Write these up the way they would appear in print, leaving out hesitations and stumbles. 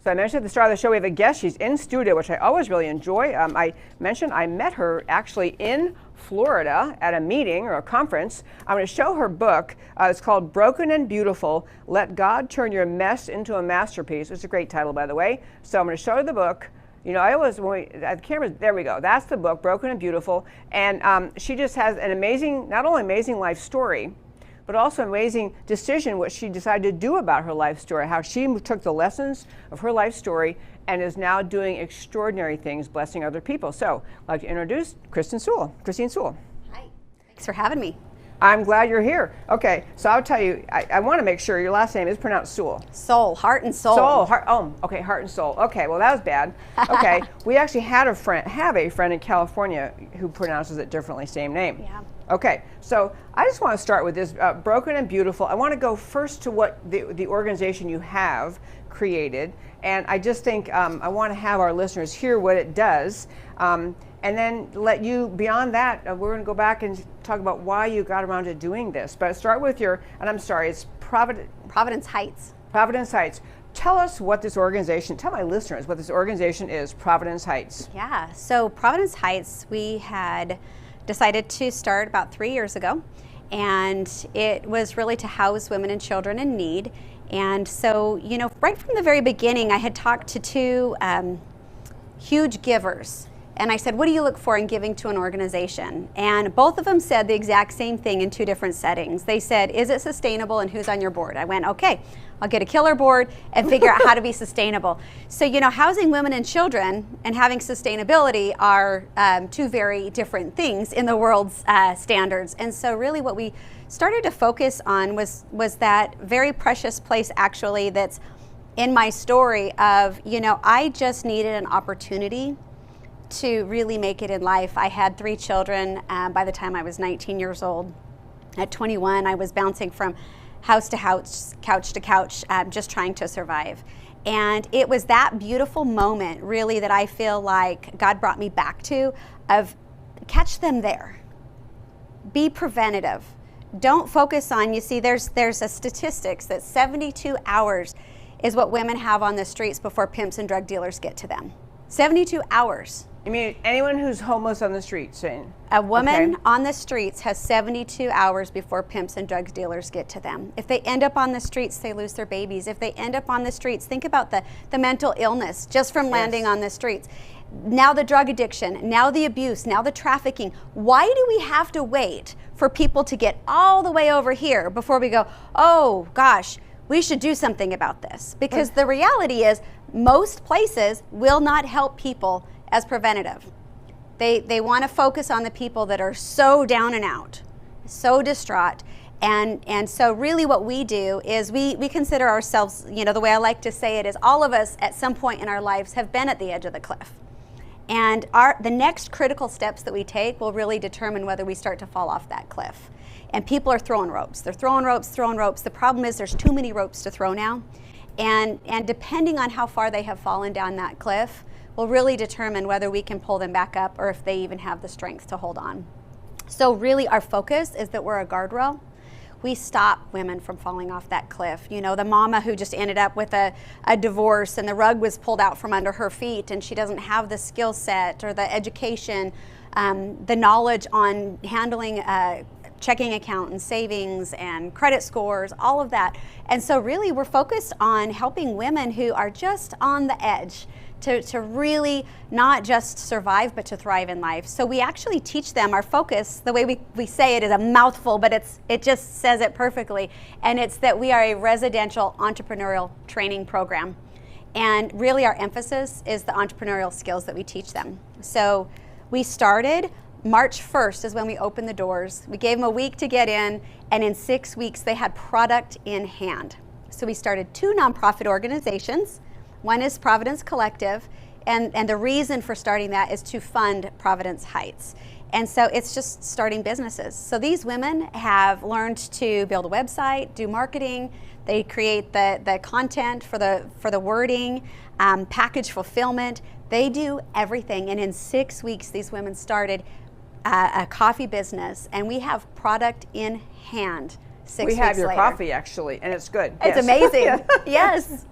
So I mentioned at the start of the show we have a guest. She's in studio, which I always really enjoy. I mentioned I met her actually in Florida at a meeting or a conference. I'm going to show her book. It's called Broken and Beautiful, Let God Turn Your Mess into a Masterpiece. It's a great title, by the way. So I'm going to show her the book. You know, I always, when we, at the camera, there we go. That's the book, Broken and Beautiful. And she just has an amazing, not only amazing life story, but also amazing decision what she decided to do about her life story, how she took the lessons of her life story and is now doing extraordinary things, blessing other people. So I'd like to introduce Christine Soule. Hi, thanks for having me. I'm glad you're here. Okay, so I'll tell you, I want to make sure your last name is pronounced Soule. Soule, heart and soul. Soule, heart, oh, okay, heart and soul. Okay, well that was bad. Okay, we actually have a friend in California who pronounces it differently, same name. Yeah. Okay, so I just want to start with this, Broken and Beautiful. I want to go first to what the organization you have created, and I just think I want to have our listeners hear what it does, and then let you, beyond that, we're going to go back and talk about why you got around to doing this. But start with your, and I'm sorry, it's Providence Heights. Providence Heights. Tell us what this organization, tell my listeners what this organization is, Providence Heights. Yeah, so Providence Heights, we had decided to start about 3 years ago, and it was really to house women and children in need. And so, you know, right from the very beginning, I had talked to two huge givers. And I said, what do you look for in giving to an organization? And both of them said the exact same thing in two different settings. They said, is it sustainable and who's on your board? I went, okay, I'll get a killer board and figure out how to be sustainable. So, you know, housing women and children and having sustainability are two very different things in the world's standards. And so really what we started to focus on was that very precious place actually that's in my story of, you know, I just needed an opportunity to really make it in life. I had 3 children by the time I was 19 years old. At 21, I was bouncing from house to house, couch to couch, just trying to survive. And it was that beautiful moment, really, that I feel like God brought me back to, of catch them there. Be preventative. Don't focus on, you see, there's a statistics that 72 hours is what women have on the streets before pimps and drug dealers get to them. 72 hours. You mean anyone who's homeless on the streets? A woman on the streets has 72 hours before pimps and drug dealers get to them. If they end up on the streets, they lose their babies. If they end up on the streets, think about the mental illness just from landing on the streets. Now the drug addiction, now the abuse, now the trafficking. Why do we have to wait for people to get all the way over here before we go, oh gosh, we should do something about this? Because the reality is most places will not help people as preventative. They want to focus on the people that are so down and out, so distraught. And so really what we do is we consider ourselves, you know, the way I like to say it is all of us at some point in our lives have been at the edge of the cliff. And the next critical steps that we take will really determine whether we start to fall off that cliff. And people are throwing ropes. They're throwing ropes. The problem is there's too many ropes to throw now. And depending on how far they have fallen down that cliff will really determine whether we can pull them back up or if they even have the strength to hold on. So really our focus is that we're a guardrail. We stop women from falling off that cliff. You know, the mama who just ended up with a divorce and the rug was pulled out from under her feet and she doesn't have the skill set or the education, the knowledge on handling checking account and savings and credit scores, all of that. And so really we're focused on helping women who are just on the edge to really not just survive but to thrive in life. So we actually teach them, our focus, the way we say it is a mouthful, but it just says it perfectly, and it's that we are a residential entrepreneurial training program. And really our emphasis is the entrepreneurial skills that we teach them. So we started March 1st is when we opened the doors. We gave them a week to get in, and in 6 weeks they had product in hand. So we started 2 nonprofit organizations. One is Providence Collective, and the reason for starting that is to fund Providence Heights. And so it's just starting businesses. So these women have learned to build a website, do marketing, they create the content for the wording, package fulfillment. They do everything, and in 6 weeks these women started a coffee business, and we have product in hand 6 weeks later. We have your coffee actually, and it's good. It's amazing. Yes.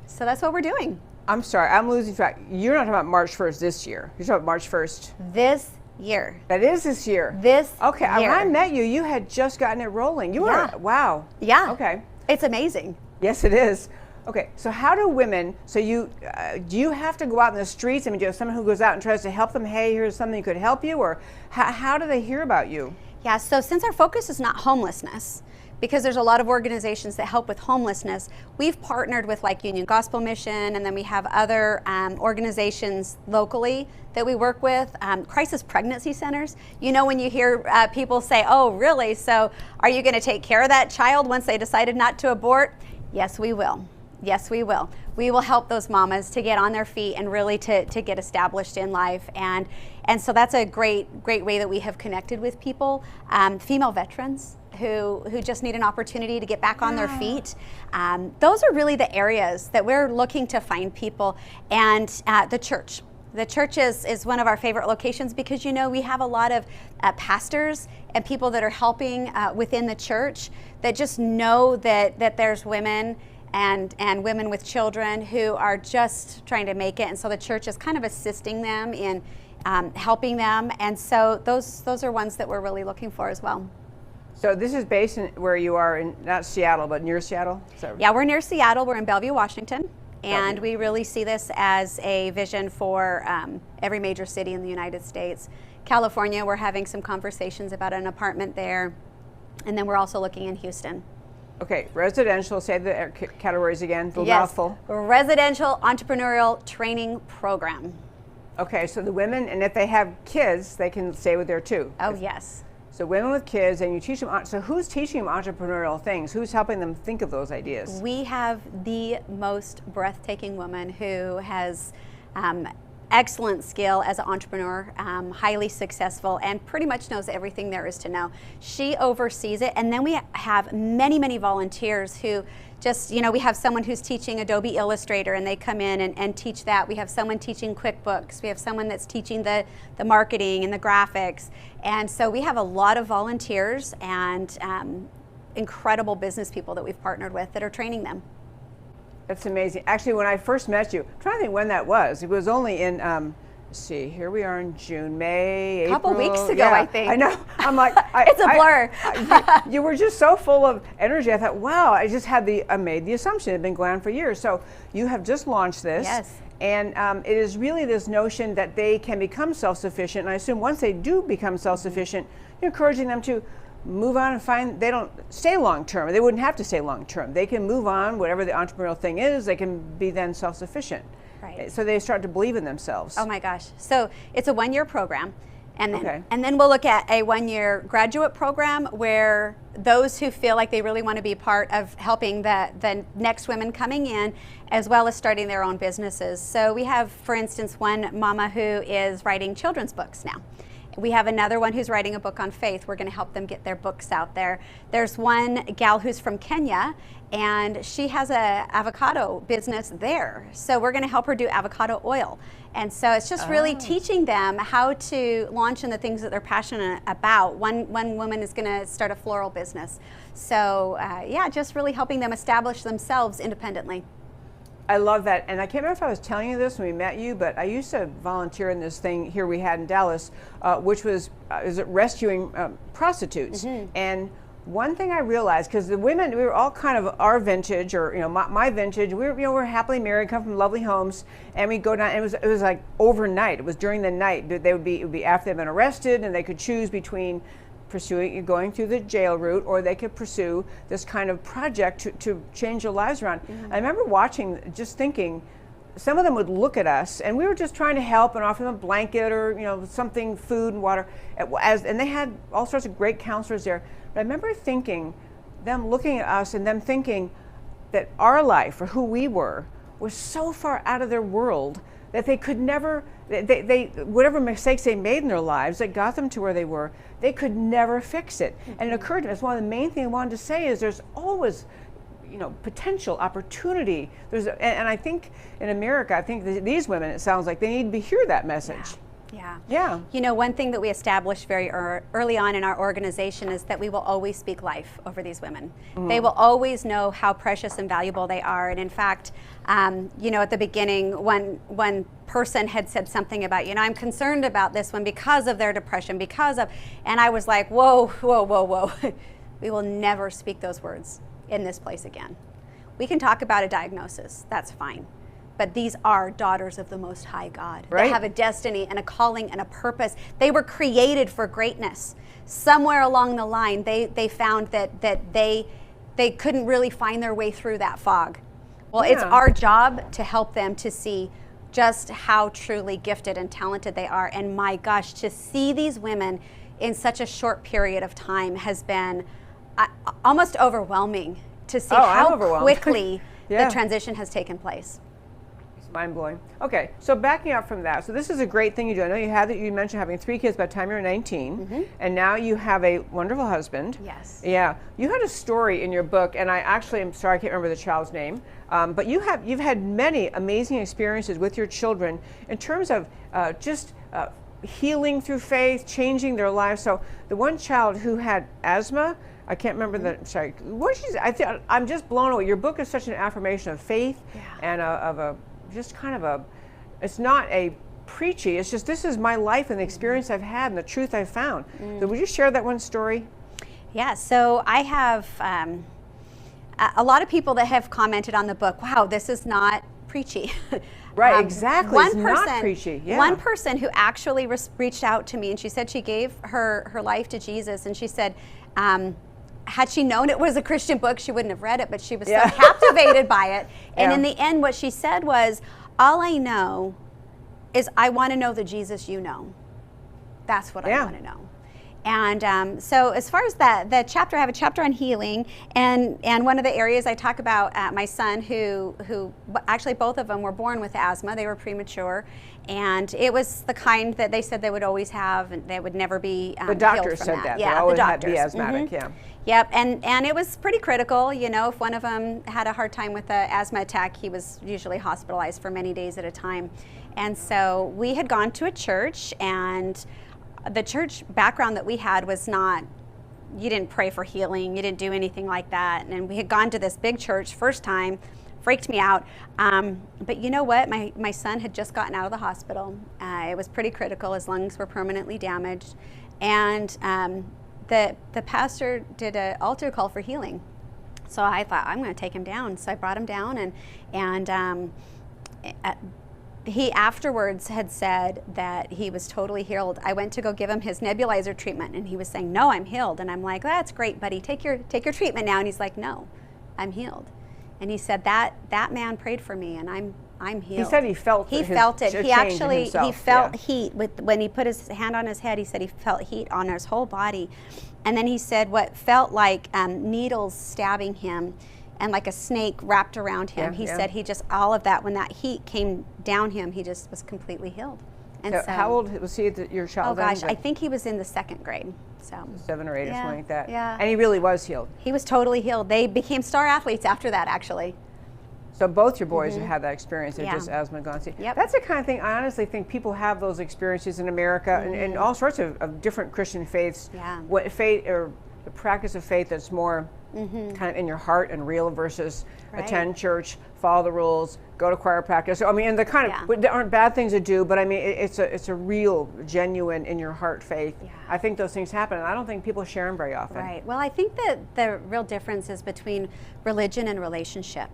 So that's what we're doing. I'm sorry, I'm losing track. You're not talking about March 1st this year. You're talking about March 1st. This year. That is this year. This Okay, year. when I met you, you had just gotten it rolling. You were, wow. Yeah. Okay. It's amazing. Yes, it is. Okay, so how do women, so you, do you have to go out in the streets? I mean, do you have someone who goes out and tries to help them? Hey, here's something that could help you? Or how do they hear about you? Yeah, so since our focus is not homelessness, because there's a lot of organizations that help with homelessness, we've partnered with like Union Gospel Mission, and then we have other organizations locally that we work with, crisis pregnancy centers. You know, when you hear people say, oh, really? So are you going to take care of that child once they decided not to abort? Yes, we will. Yes, we will. We will help those mamas to get on their feet and really to get established in life. And so that's a great way that we have connected with people. Female veterans who just need an opportunity to get back on their feet. Those are really the areas that we're looking to find people. And the church. The church is one of our favorite locations because, you know, we have a lot of pastors and people that are helping within the church that just know that there's women and women with children who are just trying to make it. And so the church is kind of assisting them in helping them. And so those are ones that we're really looking for as well. So this is based in where you are in, not Seattle, but near Seattle? So. Yeah, we're near Seattle. We're in Bellevue, Washington. And we really see this as a vision for every major city in the United States. California, we're having some conversations about an apartment there. And then we're also looking in Houston. Okay, residential, say the categories again, the mouthful. Residential entrepreneurial training program. Okay, so the women, and if they have kids, they can stay with there too. Oh, yes. So women with kids, and you teach them, so who's teaching them entrepreneurial things? Who's helping them think of those ideas? We have the most breathtaking woman who has excellent skill as an entrepreneur, highly successful, and pretty much knows everything there is to know. She oversees it, and then we have many volunteers who just, you know, we have someone who's teaching Adobe Illustrator and they come in and teach that. We have someone teaching QuickBooks. We have someone that's teaching the marketing and the graphics. And so we have a lot of volunteers and incredible business people that we've partnered with that are training them. That's amazing. Actually, when I first met you, I'm trying to think when that was. It was only in, let's see, here we are in June, May, April. A couple weeks ago, I think. I know. I'm like, it's a blur. You were just so full of energy. I thought, wow, I made the assumption it had been going on for years. So you have just launched this. Yes. And it is really this notion that they can become self-sufficient. And I assume once they do become self-sufficient, you're encouraging them to move on and they don't stay long-term. They wouldn't have to stay long-term. They can move on, whatever the entrepreneurial thing is, they can be then self-sufficient. Right. So they start to believe in themselves. Oh my gosh. So it's a one-year program. And then we'll look at a one-year graduate program where those who feel like they really want to be part of helping the next women coming in, as well as starting their own businesses. So we have, for instance, one mama who is writing children's books now. We have another one who's writing a book on faith. We're going to help them get their books out there. There's one gal who's from Kenya, and she has an avocado business there. So we're going to help her do avocado oil. And so it's just really teaching them how to launch in the things that they're passionate about. One woman is going to start a floral business. So yeah, just really helping them establish themselves independently. I love that, and I can't remember if I was telling you this when we met you, but I used to volunteer in this thing here we had in Dallas, which was rescuing prostitutes. Mm-hmm. And one thing I realized, because the women, we were all kind of our vintage, or my vintage. We're happily married, come from lovely homes, and we go down. And it was like overnight. It was during the night. It would be after they'd been arrested, and they could choose between going through the jail route, or they could pursue this kind of project to change their lives around. Mm-hmm. I remember watching, just thinking, some of them would look at us, and we were just trying to help and offer them a blanket or something, food and water, and they had all sorts of great counselors there. But I remember thinking, them looking at us and them thinking that our life, or who we were, was so far out of their world that they could never, whatever mistakes they made in their lives that got them to where they were, they could never fix it. Mm-hmm. And it occurred to me, it's one of the main things I wanted to say is there's always, potential, opportunity. And I think in America, these women, it sounds like they need to hear that message. Yeah. Yeah. You know, one thing that we established very early on in our organization is that we will always speak life over these women. They will always know how precious and valuable they are. And in fact, you know, at the beginning, one person had said something about, you know, I'm concerned about this one because of their depression, and I was like, whoa, whoa, whoa, whoa. We will never speak those words in this place again. We can talk about a diagnosis, that's fine. But these are daughters of the Most High God. Right. They have a destiny and a calling and a purpose. They were created for greatness. Somewhere along the line, they found that they couldn't really find their way through that fog. Well, it's our job to help them to see just how truly gifted and talented they are. And my gosh, to see these women in such a short period of time has been almost overwhelming to see how quickly the transition has taken place. Mind-blowing. Okay, so backing up from that, so this is a great thing you do. I know you mentioned having 3 kids by the time you were 19, and now you have a wonderful husband. Yes. Yeah. You had a story in your book, and I actually am sorry I can't remember the child's name, but you've had many amazing experiences with your children in terms of just healing through faith, changing their lives. So the one child who had asthma, I can't remember the, sorry, I'm just blown away. Your book is such an affirmation of faith and of a just kind of a, it's not a preachy, it's just this is my life and the experience I've had and the truth I've found. So would you share that one story? Yeah, so I have a lot of people that have commented on the book, wow, this is not preachy. Right, exactly, it's not preachy. Yeah. One person who actually reached out to me and she said she gave her life to Jesus, and she said, had she known it was a Christian book, she wouldn't have read it, but she was so captivated by it. And in the end, what she said was, all I know is I want to know the Jesus you know. That's what I want to know. And so as far as the chapter, I have a chapter on healing, and one of the areas I talk about my son who actually both of them were born with asthma. They were premature, and it was the kind that they said they would always have, and they would never be the doctor said that. Yeah, they always the doctors. Had to be asthmatic, yeah. Yep, and it was pretty critical. You know, if one of them had a hard time with an asthma attack, he was usually hospitalized for many days at a time. And so we had gone to a church, and the church background that we had was not, you didn't pray for healing, you didn't do anything like that. And we had gone to this big church first time, freaked me out. But you know what? My son had just gotten out of the hospital. It was pretty critical. His lungs were permanently damaged. And the pastor did an altar call for healing. So I thought, I'm going to take him down. So I brought him down, and he afterwards had said that he was totally healed. I went to go give him his nebulizer treatment, and he was saying, no, I'm healed. And I'm like, that's great, buddy. Take your treatment now. And he's like, no, I'm healed. And he said, that man prayed for me, and I'm healed. He said he felt it. He felt yeah. heat when he put his hand on his head. He said he felt heat on his whole body. And then he said what felt like needles stabbing him and like a snake wrapped around him. He said he just, all of that, when that heat came down him, he just was completely healed. And so, how old was he, your child? Oh gosh, I think he was in the 2nd grade. So 7 or 8 or something like that. Yeah. And he really was healed. He was totally healed. They became star athletes after that, actually. So both your boys have had that experience of just asthma gone. Yep. That's the kind of thing, I honestly think people have those experiences in America and all sorts of different Christian faiths. Yeah. What faith or the practice of faith that's more kind of in your heart and real versus attend church, follow the rules, go to choir practice. So, I mean, and the kind of, there aren't bad things to do, but I mean, it's a real, genuine, in your heart faith. Yeah. I think those things happen, and I don't think people share them very often. Right. Well, I think that the real difference is between religion and relationship.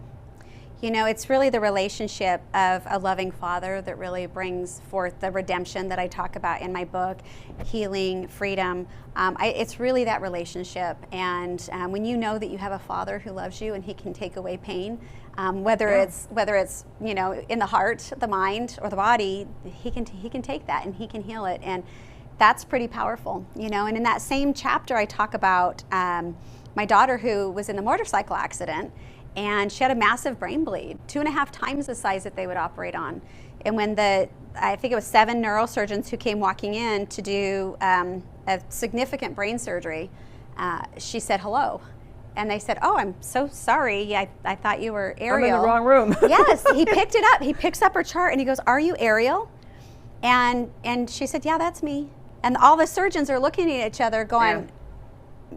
You know, it's really the relationship of a loving father that really brings forth the redemption that I talk about in my book, healing, freedom. It's really that relationship. And when you know that you have a father who loves you and he can take away pain, whether it's you know, in the heart, the mind, or the body, he can take that and he can heal it. And that's pretty powerful, you know. And in that same chapter, I talk about my daughter who was in the motorcycle accident. And she had a massive brain bleed, 2.5 times the size that they would operate on. And when I think it was 7 neurosurgeons who came walking in to do a significant brain surgery, she said hello. And they said, oh, I'm so sorry. I thought you were Ariel. I'm in the wrong room. Yes, he picked it up. He picks up her chart and he goes, are you Ariel? And she said, yeah, that's me. And all the surgeons are looking at each other going,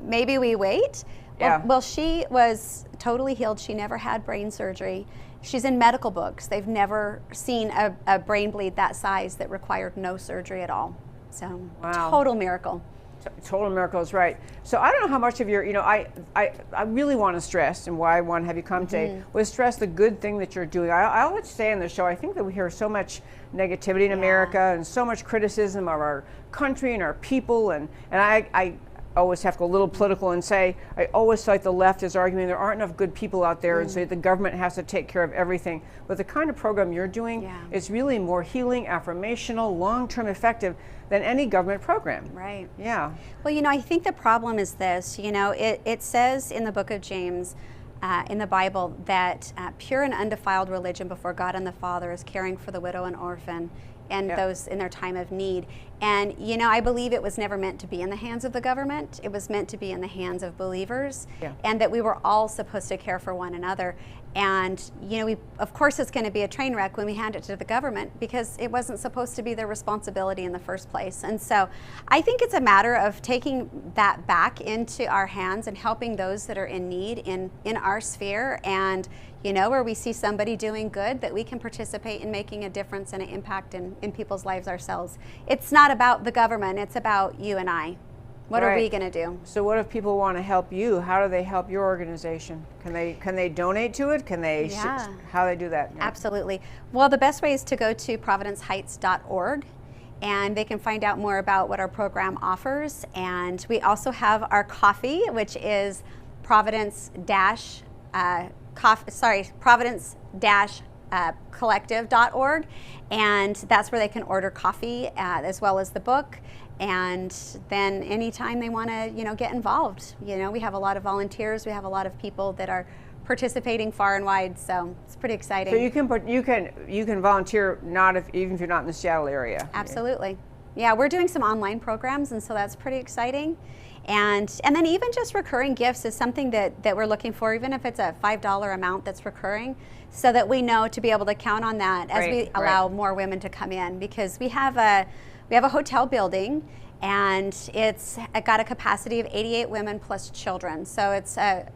maybe we wait? Yeah. Well, she was totally healed. She never had brain surgery. She's in medical books. They've never seen a brain bleed that size that required no surgery at all. So, total miracle. Total miracle is right. So I don't know how much of your, I really want to stress, and why I want to have you come today, was stress the good thing that you're doing. I always say in the show, I think that we hear so much negativity in America and so much criticism of our country and our people, and I always have to go a little political and say, I always feel like the left is arguing there aren't enough good people out there, and so the government has to take care of everything. But the kind of program you're doing is really more healing, affirmational, long-term effective than any government program. Right. Yeah. Well, I think the problem is this, it says in the book of James, in the Bible, that pure and undefiled religion before God and the Father is caring for the widow and orphan and those in their time of need. And, I believe it was never meant to be in the hands of the government. It was meant to be in the hands of believers, and that we were all supposed to care for one another. And, of course, it's going to be a train wreck when we hand it to the government, because it wasn't supposed to be their responsibility in the first place. And so I think it's a matter of taking that back into our hands and helping those that are in need in our sphere, and where we see somebody doing good, that we can participate in making a difference and an impact in people's lives ourselves. It's not about the government, it's about you and I. What are we going to do? So what if people want to help you? How do they help your organization? Can they donate to it? Can they? How do they do that? Absolutely. Well, the best way is to go to providenceheights.org, and they can find out more about what our program offers. And we also have our coffee, which is providence-collective.org, and that's where they can order coffee as well as the book. And then anytime they want to, get involved, we have a lot of volunteers. We have a lot of people that are participating far and wide, so it's pretty exciting. So you can volunteer even if you're not in the Seattle area. Absolutely. Yeah, we're doing some online programs, and so that's pretty exciting. And then even just recurring gifts is something that we're looking for, even if it's a $5 amount that's recurring, so that we know to be able to count on that as we allow more women to come in, because we have a hotel building, and it's got a capacity of 88 women plus children. So it's a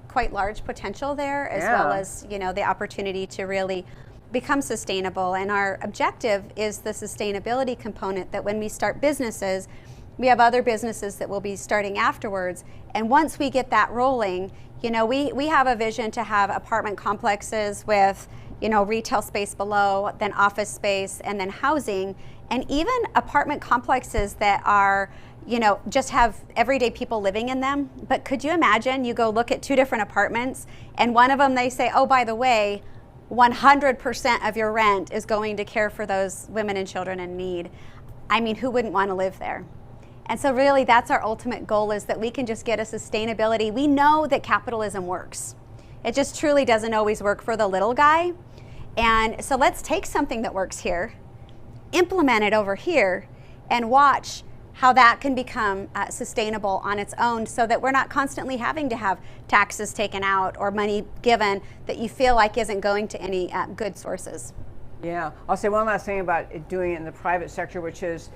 quite large potential there, as well as, the opportunity to really become sustainable. And our objective is the sustainability component, that when we start businesses, we have other businesses that will be starting afterwards. And once we get that rolling, we have a vision to have apartment complexes with, retail space below, then office space, and then housing, and even apartment complexes that are, just have everyday people living in them. But could you imagine, you go look at 2 different apartments, and one of them they say, oh, by the way, 100% of your rent is going to care for those women and children in need. I mean, who wouldn't want to live there? And so really that's our ultimate goal, is that we can just get a sustainability. We know that capitalism works. It just truly doesn't always work for the little guy. And so let's take something that works here, implement it over here, and watch how that can become sustainable on its own, so that we're not constantly having to have taxes taken out or money given that you feel like isn't going to any good sources. Yeah, I'll say one last thing about doing it in the private sector, which is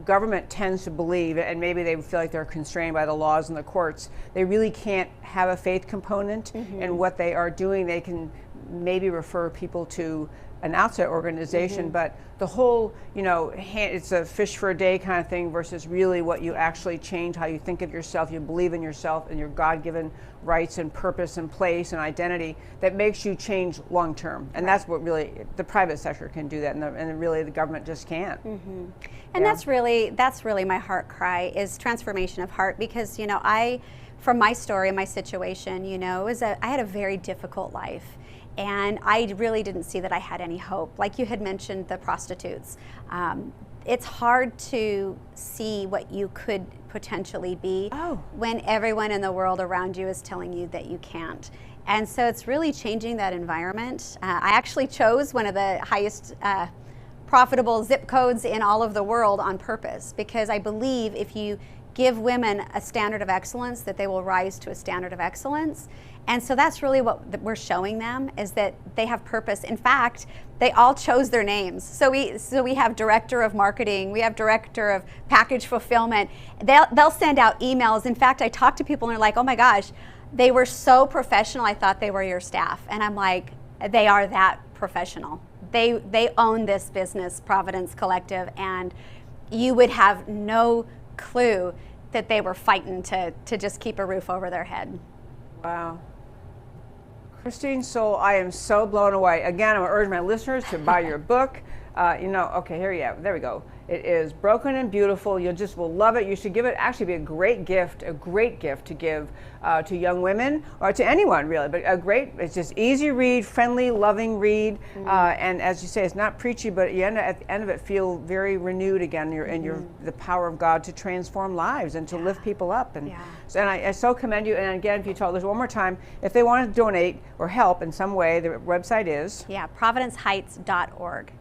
government tends to believe, and maybe they feel like they're constrained by the laws and the courts, they really can't have a faith component in what they are doing. They can maybe refer people to an outside organization, but the whole, it's a fish for a day kind of thing versus really what you actually change, how you think of yourself, you believe in yourself and your God-given rights and purpose and place and identity that makes you change long term. And that's what really the private sector can do that, and really the government just can't. And that's really my heart cry, is transformation of heart, because from my story, my situation, I had a very difficult life. And I really didn't see that I had any hope. Like you had mentioned, the prostitutes. It's hard to see what you could potentially be when everyone in the world around you is telling you that you can't. And so it's really changing that environment. I actually chose one of the highest profitable zip codes in all of the world on purpose, because I believe if you give women a standard of excellence, that they will rise to a standard of excellence. And so that's really what we're showing them, is that they have purpose. In fact, they all chose their names. So we have director of marketing, we have director of package fulfillment. They'll send out emails. In fact, I talk to people and they're like, oh my gosh, they were so professional, I thought they were your staff. And I'm like, they are that professional. They own this business, Providence Collective, and you would have no clue that they were fighting to just keep a roof over their head. Wow. Christine Soule, I am so blown away. Again, I'm going to urge my listeners to buy your book. Okay, here you have, there we go. It is Broken and Beautiful. You just will love it. You should give it, actually be a great gift to give to young women, or to anyone really, but it's just easy read, friendly, loving read. And as you say, it's not preachy, but at the end of it, feel very renewed again. The power of God to transform lives and to lift people up. And I so commend you. And again, if you tell us one more time, if they want to donate or help in some way, the website is? Yeah, providenceheights.org.